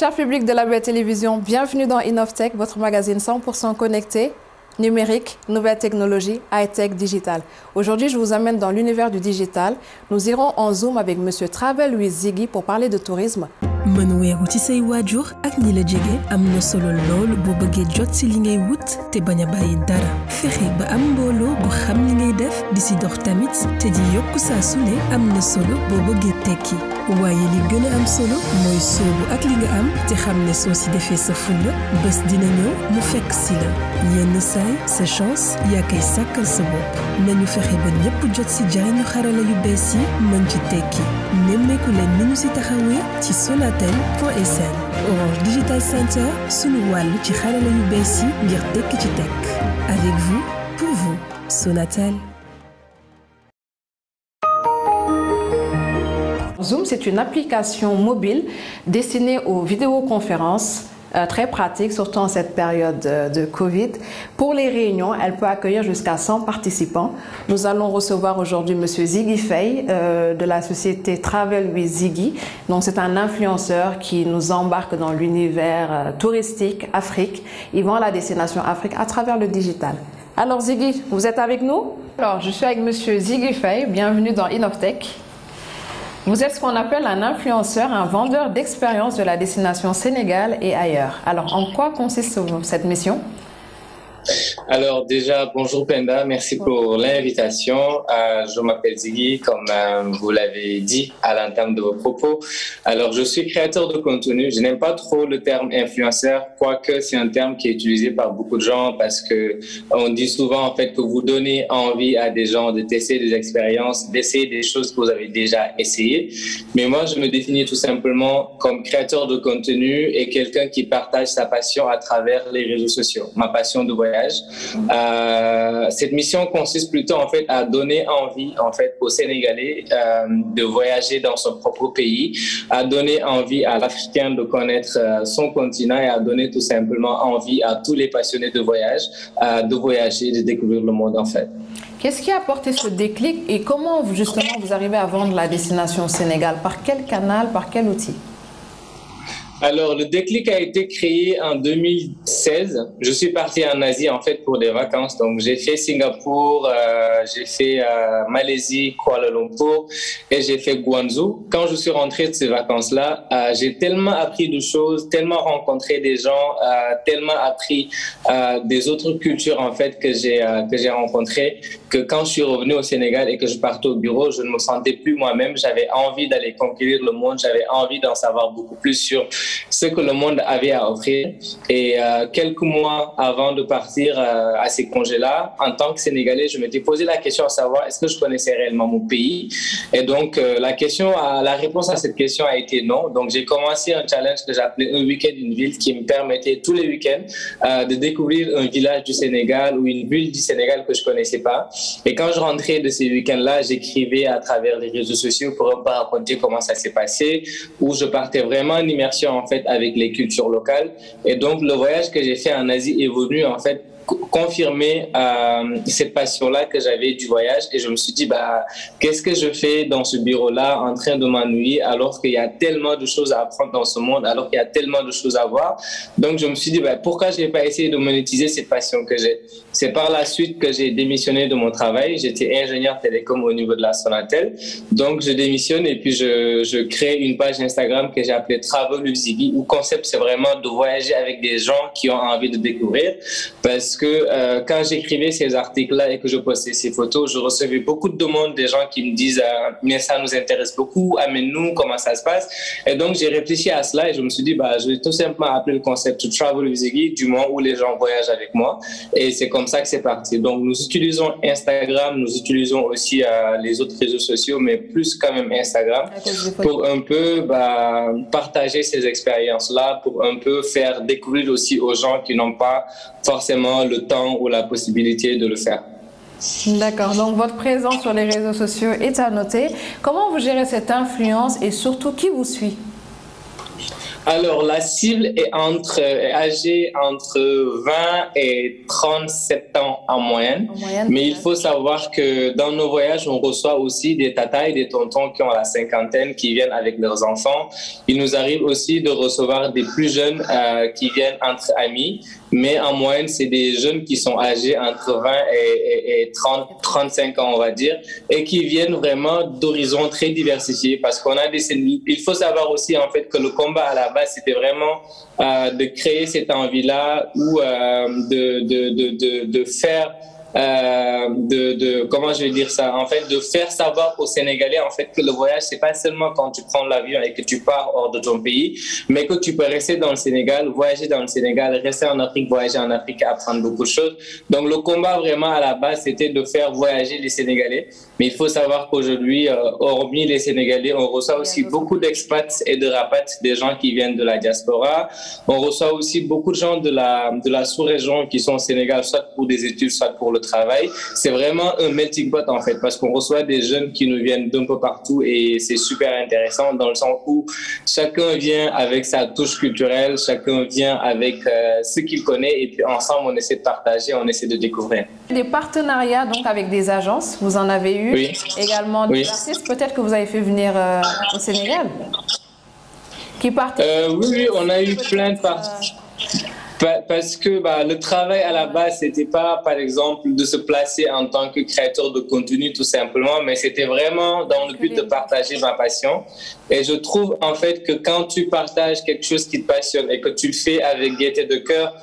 Cher public de la Belle Télévision, bienvenue dans InnovTech, votre magazine 100% connecté, numérique, nouvelles technologies, high-tech, digital. Aujourd'hui, je vous amène dans l'univers du digital. Nous irons en Zoom avec Monsieur Travel with Ziggy pour parler de tourisme. mën weeru ci say waajur ak ñi la jege am na solo lool boo bëggee jot ci li ngay wut te bañ a bàyyi dara fexe ba am mbooloo bu xam li ngay def di si dox tamit te di yokku saa su ne am na solo boo bëggee tekki waaye li gën a am solo mooy soobu ak li nga am te xam ne soo si defee sa fulla bés dina ñëw mu fekk si la yenn saay sa chance yaa koy sàkkal sa bopp nañu fexe ba ñépp jot si jariñu xarala yu bees yi mën ci tekki nemmeeku leen ni ñu si taxawee ci Sonatel.sn Orange Digital Center sunu wàll ci xarala yu bees yi ngir tekki ci tech avec vous pour vous Sonatel. Zoom, c'est une application mobile destinée aux vidéoconférences. Très pratique, surtout en cette période de Covid. Pour les réunions, elle peut accueillir jusqu'à 100 participants. Nous allons recevoir aujourd'hui Monsieur Ziggy Faye de la société Travel with Ziggy. Donc c'est un influenceur qui nous embarque dans l'univers touristique Afrique. Il vend la destination Afrique à travers le digital. Alors Ziggy, vous êtes avec nous? Alors je suis avec Monsieur Ziggy Faye. Bienvenue dans InnovTech. Vous êtes ce qu'on appelle un influenceur, un vendeur d'expérience de la destination Sénégal et ailleurs. Alors, en quoi consiste cette mission? Alors déjà, bonjour Penda, merci pour l'invitation. Je m'appelle Ziggy, comme vous l'avez dit à l'entame de vos propos. Alors, je suis créateur de contenu. Je n'aime pas trop le terme influenceur, quoique c'est un terme qui est utilisé par beaucoup de gens parce que on dit souvent en fait que vous donnez envie à des gens de tester des expériences, d'essayer des choses que vous avez déjà essayées. Mais moi, je me définis tout simplement comme créateur de contenu et quelqu'un qui partage sa passion à travers les réseaux sociaux, ma passion de voyage. Cette mission consiste plutôt en fait à donner envie en fait aux Sénégalais de voyager dans son propre pays, à donner envie à l'Africain de connaître son continent et à donner tout simplement envie à tous les passionnés de voyage de voyager, de découvrir le monde en fait. Qu'est-ce qui a apporté ce déclic et comment justement vous arrivez à vendre la destination Sénégal? Par quel canal, par quel outil? Alors, le déclic a été créé en 2016. Je suis parti en Asie, en fait, pour des vacances. Donc, j'ai fait Singapour, j'ai fait Malaisie, Kuala Lumpur et j'ai fait Guangzhou. Quand je suis rentré de ces vacances-là, j'ai tellement appris de choses, tellement rencontré des gens, tellement appris des autres cultures, en fait, que j'ai rencontrées, que quand je suis revenu au Sénégal et que je partais au bureau, je ne me sentais plus moi-même. J'avais envie d'aller conquérir le monde. J'avais envie d'en savoir beaucoup plus sur ce que le monde avait à offrir. Et quelques mois avant de partir à ces congés-là, en tant que Sénégalais, je m'étais posé la question à savoir est-ce que je connaissais réellement mon pays. Et donc, la réponse à cette question a été non. Donc, j'ai commencé un challenge que j'appelais un week-end une ville qui me permettait tous les week-ends de découvrir un village du Sénégal ou une ville du Sénégal que je ne connaissais pas. Et quand je rentrais de ces week-ends-là, j'écrivais à travers les réseaux sociaux pour un peu raconter comment ça s'est passé, où je partais vraiment en immersion en fait avec les cultures locales. Et donc le voyage que j'ai fait en Asie est venu en fait confirmer cette passion-là que j'avais du voyage. Et je me suis dit, qu'est-ce que je fais dans ce bureau-là en train de m'ennuyer alors qu'il y a tellement de choses à apprendre dans ce monde, alors qu'il y a tellement de choses à voir. Donc je me suis dit, pourquoi je n'ai pas essayé de monétiser cette passion que j'ai? C'est par la suite que j'ai démissionné de mon travail. J'étais ingénieur télécom au niveau de la Sonatel. Donc je démissionne et puis je crée une page Instagram que j'ai appelée Travel with Ziggy, où le concept c'est vraiment de voyager avec des gens qui ont envie de découvrir. Parce que quand j'écrivais ces articles-là et que je postais ces photos, je recevais beaucoup de demandes des gens qui me disent mais ça nous intéresse beaucoup, amène-nous, comment ça se passe. Et donc j'ai réfléchi à cela et je me suis dit je vais tout simplement appeler le concept Travel with Ziggy du moment où les gens voyagent avec moi. Et c'est comme ça que c'est parti. Donc nous utilisons Instagram, nous utilisons aussi les autres réseaux sociaux, mais plus quand même Instagram pour un peu partager ces expériences-là, pour un peu faire découvrir aussi aux gens qui n'ont pas forcément le temps ou la possibilité de le faire. D'accord, donc votre présence sur les réseaux sociaux est à noter. Comment vous gérez cette influence et surtout qui vous suit? Alors, la cible est âgée entre 20 et 37 ans en moyenne. Mais il faut savoir que dans nos voyages, on reçoit aussi des tatas et des tontons qui ont la cinquantaine, qui viennent avec leurs enfants. Il nous arrive aussi de recevoir des plus jeunes qui viennent entre amis. Mais en moyenne, c'est des jeunes qui sont âgés entre 20 et 35 ans, on va dire, et qui viennent vraiment d'horizons très diversifiés parce qu'on a il faut savoir aussi, en fait, que le combat à la base, c'était vraiment de créer cette envie-là ou de faire comment je vais dire ça, en fait, de faire savoir aux Sénégalais, en fait, que le voyage, c'est pas seulement quand tu prends l'avion et que tu pars hors de ton pays, mais que tu peux rester dans le Sénégal, voyager dans le Sénégal, rester en Afrique, voyager en Afrique, apprendre beaucoup de choses. Donc le combat vraiment à la base, c'était de faire voyager les Sénégalais. Mais il faut savoir qu'aujourd'hui, hormis les Sénégalais, on reçoit aussi beaucoup d'expats et de rapats, des gens qui viennent de la diaspora. On reçoit aussi beaucoup de gens de la sous-région qui sont au Sénégal, soit pour des études, soit pour le travail. C'est vraiment un melting pot, en fait, parce qu'on reçoit des jeunes qui nous viennent d'un peu partout et c'est super intéressant dans le sens où chacun vient avec sa touche culturelle, chacun vient avec ce qu'il connaît et puis ensemble, on essaie de partager, on essaie de découvrir. Des partenariats donc avec des agences, vous en avez eu? Oui. Également des artistes, peut-être que vous avez fait venir au Sénégal qui partent. Oui, on a eu plein de parties. Parce que le travail à la base, c'était pas, par exemple, de se placer en tant que créateur de contenu tout simplement, mais c'était vraiment dans le but de partager ma passion. Et je trouve en fait que quand tu partages quelque chose qui te passionne et que tu le fais avec gaieté de cœur,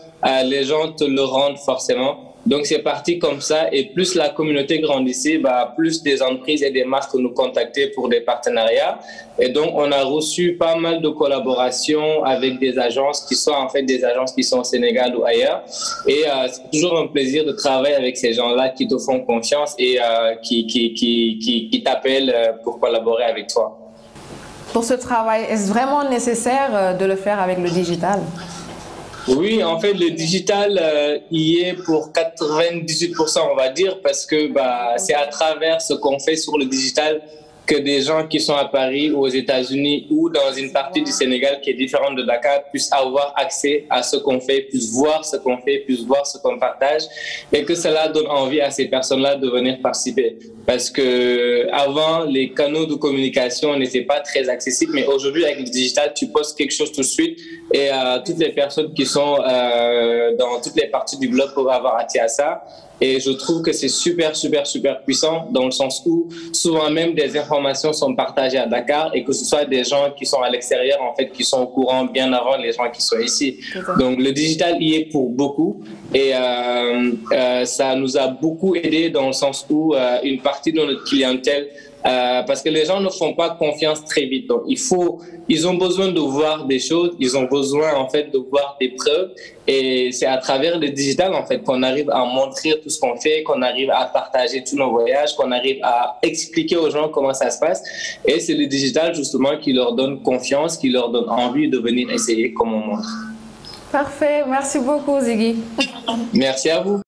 les gens te le rendent forcément. Donc, c'est parti comme ça. Et plus la communauté grandissait, plus des entreprises et des marques nous contactaient pour des partenariats. Et donc, on a reçu pas mal de collaborations avec des agences qui sont en fait des agences qui sont au Sénégal ou ailleurs. Et c'est toujours un plaisir de travailler avec ces gens-là qui te font confiance et qui t'appellent pour collaborer avec toi. Pour ce travail, est-ce vraiment nécessaire de le faire avec le digital? Oui, en fait, le digital y est pour 98%, on va dire, parce que c'est à travers ce qu'on fait sur le digital que des gens qui sont à Paris ou aux États-Unis ou dans une partie du Sénégal qui est différente de Dakar puissent avoir accès à ce qu'on fait, puissent voir ce qu'on fait, puissent voir ce qu'on partage et que cela donne envie à ces personnes-là de venir participer. Parce que avant, les canaux de communication n'étaient pas très accessibles, mais aujourd'hui, avec le digital, tu postes quelque chose tout de suite et toutes les personnes qui sont dans toutes les parties du globe peuvent avoir accès à ça. Et je trouve que c'est super puissant dans le sens où souvent même des informations sont partagées à Dakar et que ce soit des gens qui sont à l'extérieur, en fait, qui sont au courant bien avant les gens qui sont ici. Donc le digital y est pour beaucoup et ça nous a beaucoup aidé dans le sens où une partie de notre clientèle parce que les gens ne font pas confiance très vite. Donc, ils ont besoin de voir des choses, ils ont besoin, en fait, de voir des preuves. Et c'est à travers le digital, en fait, qu'on arrive à montrer tout ce qu'on fait, qu'on arrive à partager tous nos voyages, qu'on arrive à expliquer aux gens comment ça se passe. Et c'est le digital, justement, qui leur donne confiance, qui leur donne envie de venir essayer comme on montre. Parfait. Merci beaucoup, Ziggy. Merci à vous.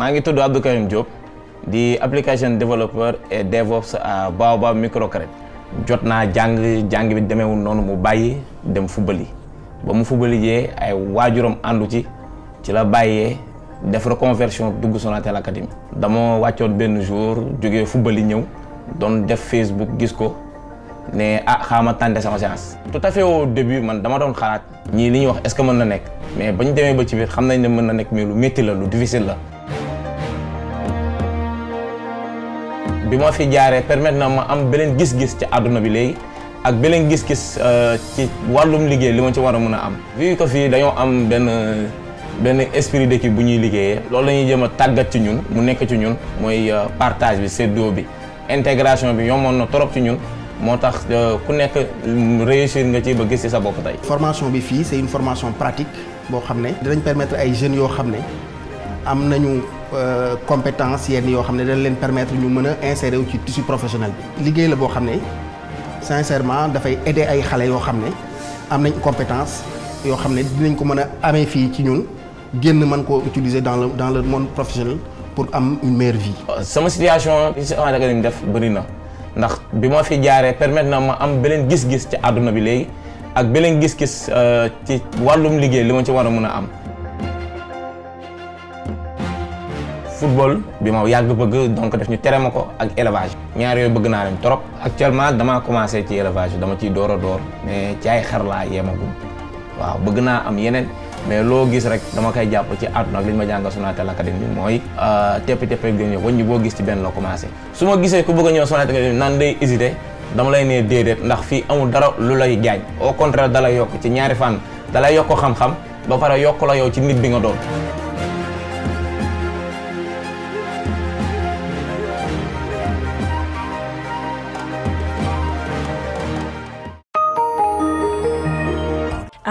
Je suis Abdou Karim Diop, application développeur et DevOps à Baobab Microcredit. Je suis jàng bi demeewul noonu mu bàyyi dem football yi ba mu football yi ay waajuram àndu ci la bàyyee def reconversion dugg Sonatel Academy. Dama wàccoon benn jour jógee football yi ñëw doon def Facebook gis ko ne xaama tànte sama chance. Tout à fait au début man dama doon xalaat ñii li ñuy wax est-ce que mën na nekk mais bañ demee ba ci biir xam nañ ne mën na nekk mais lu métti la lu difficile la. bi ma fi jaaree permettre na ma am beneen gis-gis ci àdduna bi léegi ak beneen gis-gis ci wàllum liggéey li ma ci war a mën a am. vu que fii dañoo am benn esprit d'équipe bu ñuy liggéeyee loolu la ñuy jëm a tàggat ci ñun mu nekk ci ñun mooy partage bi séddoo bi intégration bi yomboon na trop ci ñun moo tax ku nekk réussir nga ci ba gis ci sa bopp tey. formation bi fii c'est une formation pratique boo xam ne dinañ permettre ay jeunes yoo xam ne am nañu compétence yenn yoo xam ne dañ leen permettre ñu mën a insérer wu ci tissu professionnel bi. liggéey la boo xam ne sincèrement dafay aider ay xale yoo xam ne am nañ compétence yoo xam ne dinañ ko mën a amee fii ci ñun génn mën koo utiliser dans le monde professionnel pour am une meilleure vie. sama situation ci Orange Academy def bëri na ndax bi ma fi jaaree permettre na ma am beneen gis-gis ci àdduna bi léegi ak beneen gis-gis ci wàllum liggéey li ma ci war a mën a am. football bi ma yàgg bëgg donc def ñu tere ma ko ak élevage ñaar yooyu bëgg naa leen trop. actuellement damaa commencé ci élevage dama ciy door a door mais ci ay xar laa yemagum waaw bëgg naa am yeneen mais loo gis rek dama koy jàpp ci àdduna ak li ñu ma jàngal Sonatel Academy mooy tepp-tepp ak ñëw wàññi boo gis ci benn la commencé. su ma gisee ku bëgg a ñëw Sonatel Academy naan day hésité dama lay nee déedéet ndax fii amul dara lu lay jaañ au contraire dalay yokk ci ñaari fànn dalay yokk xam-xam ba pare yokk la yow ci nit bi nga doon.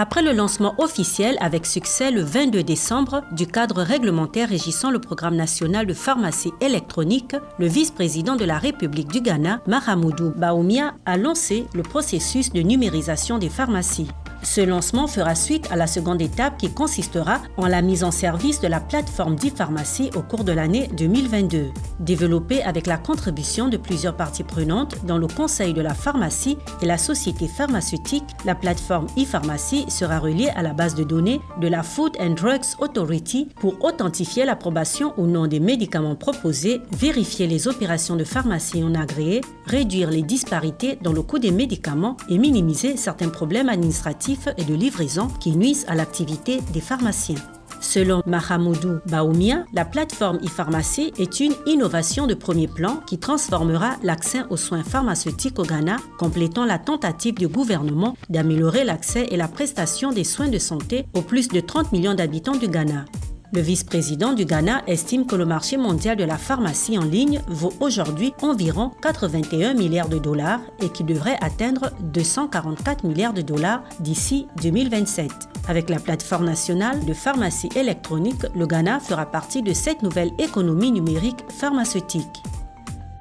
Après le lancement officiel avec succès le 22 décembre du cadre réglementaire régissant le programme national de pharmacie électronique, le vice-président de la République du Ghana, Mahamudu Bawumia, a lancé le processus de numérisation des pharmacies. Ce lancement fera suite à la seconde étape qui consistera en la mise en service de la plateforme d'e-pharmacie au cours de l'année 2022. Développée avec la contribution de plusieurs parties prenantes dans le Conseil de la pharmacie et la société pharmaceutique, la plateforme e-pharmacie sera reliée à la base de données de la Food and Drugs Authority pour authentifier l'approbation ou non des médicaments proposés, vérifier les opérations de pharmacie non agréées, réduire les disparités dans le coût des médicaments et minimiser certains problèmes administratifs et de livraison qui nuisent à l'activité des pharmaciens. Selon Mahamudu Bawumia, la plateforme e-pharmacie est une innovation de premier plan qui transformera l'accès aux soins pharmaceutiques au Ghana, complétant la tentative du gouvernement d'améliorer l'accès et la prestation des soins de santé aux plus de 30 millions d'habitants du Ghana. Le vice-président du Ghana estime que le marché mondial de la pharmacie en ligne vaut aujourd'hui environ 81 milliards de dollars et qu'il devrait atteindre 244 milliards de dollars d'ici 2027. Avec la plateforme nationale de pharmacie électronique, le Ghana fera partie de cette nouvelle économie numérique pharmaceutique.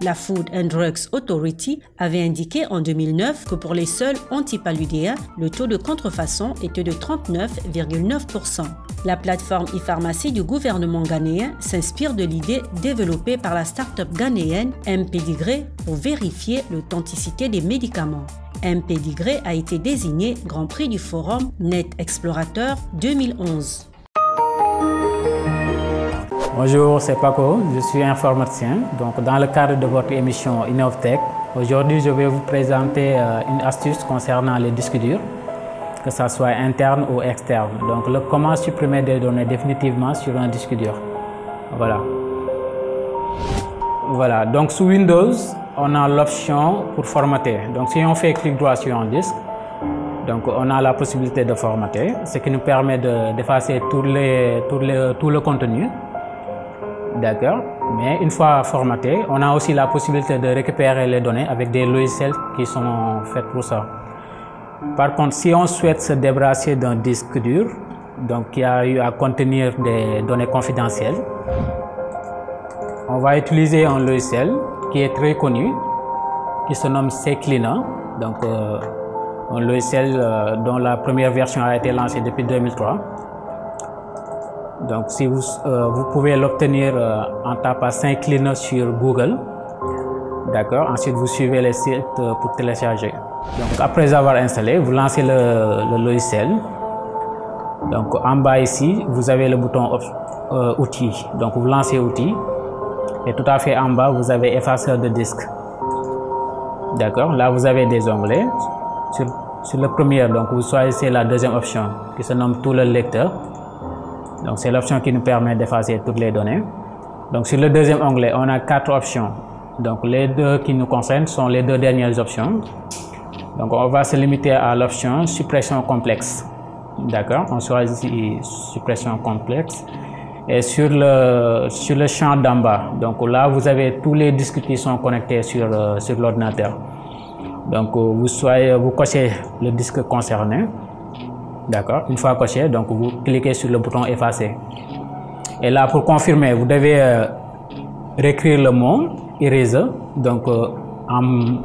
La Food and Drugs Authority avait indiqué en 2009 que pour les seuls antipaludéens, le taux de contrefaçon était de 39,9%. La plateforme e-pharmacie du gouvernement ghanéen s'inspire de l'idée développée par la start-up ghanéenne M-Pedigree pour vérifier l'authenticité des médicaments. M-Pedigree a été désigné Grand Prix du Forum Net Explorateur 2011. Bonjour, c'est Paco, je suis informaticien. Donc, dans le cadre de votre émission InnovTech, aujourd'hui je vais vous présenter une astuce concernant les disques durs, que ce soit interne ou externe. Donc, comment supprimer des données définitivement sur un disque dur. Voilà, donc sous Windows, on a l'option pour formater. Donc, si on fait clic droit sur un disque, donc on a la possibilité de formater, ce qui nous permet d'effacer tout le contenu. D'accord, mais une fois formaté, on a aussi la possibilité de récupérer les données avec des logiciels qui sont faits pour ça. Par contre, si on souhaite se débarrasser d'un disque dur, donc qui a eu à contenir des données confidentielles, on va utiliser un logiciel qui est très connu, qui se nomme CCleaner. Donc, un logiciel dont la première version a été lancée depuis 2003. Donc, si vous pouvez l'obtenir en tapant CCleaner sur Google. D'accord. Ensuite, vous suivez les sites pour télécharger. Donc, après avoir installé, vous lancez le logiciel. Donc, en bas ici, vous avez le bouton Outils. Donc, vous lancez Outils. Et tout à fait en bas, vous avez Effaceur de disque. D'accord. Là, vous avez des onglets. Sur le premier, donc, vous choisissez la deuxième option qui se nomme Tout le lecteur. Donc, c'est l'option qui nous permet d'effacer toutes les données. Donc, sur le deuxième onglet, on a 4 options. Donc, les deux qui nous concernent sont les deux dernières options. Donc, on va se limiter à l'option suppression complexe. D'accord, on choisit suppression complexe. Et sur le champ d'en bas, donc là, vous avez tous les disques qui sont connectés sur l'ordinateur. Donc, vous cochez le disque concerné. D'accord. Une fois coché, donc vous cliquez sur le bouton effacer. Et là, pour confirmer, vous devez réécrire le mot eraser, donc en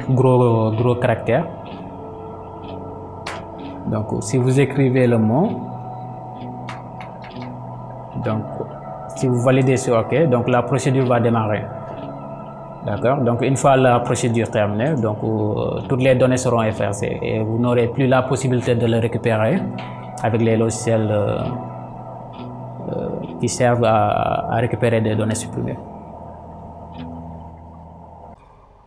gros caractères. Donc, si vous écrivez le mot Donc, si vous validez sur OK, donc la procédure va démarrer. D'accord. Donc, une fois la procédure terminée, donc toutes les données seront effacées et vous n'aurez plus la possibilité de les récupérer avec les logiciels qui servent à récupérer des données supprimées.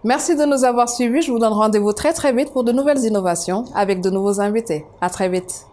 Merci de nous avoir suivis. Je vous donne rendez-vous très vite pour de nouvelles innovations avec de nouveaux invités. À très vite.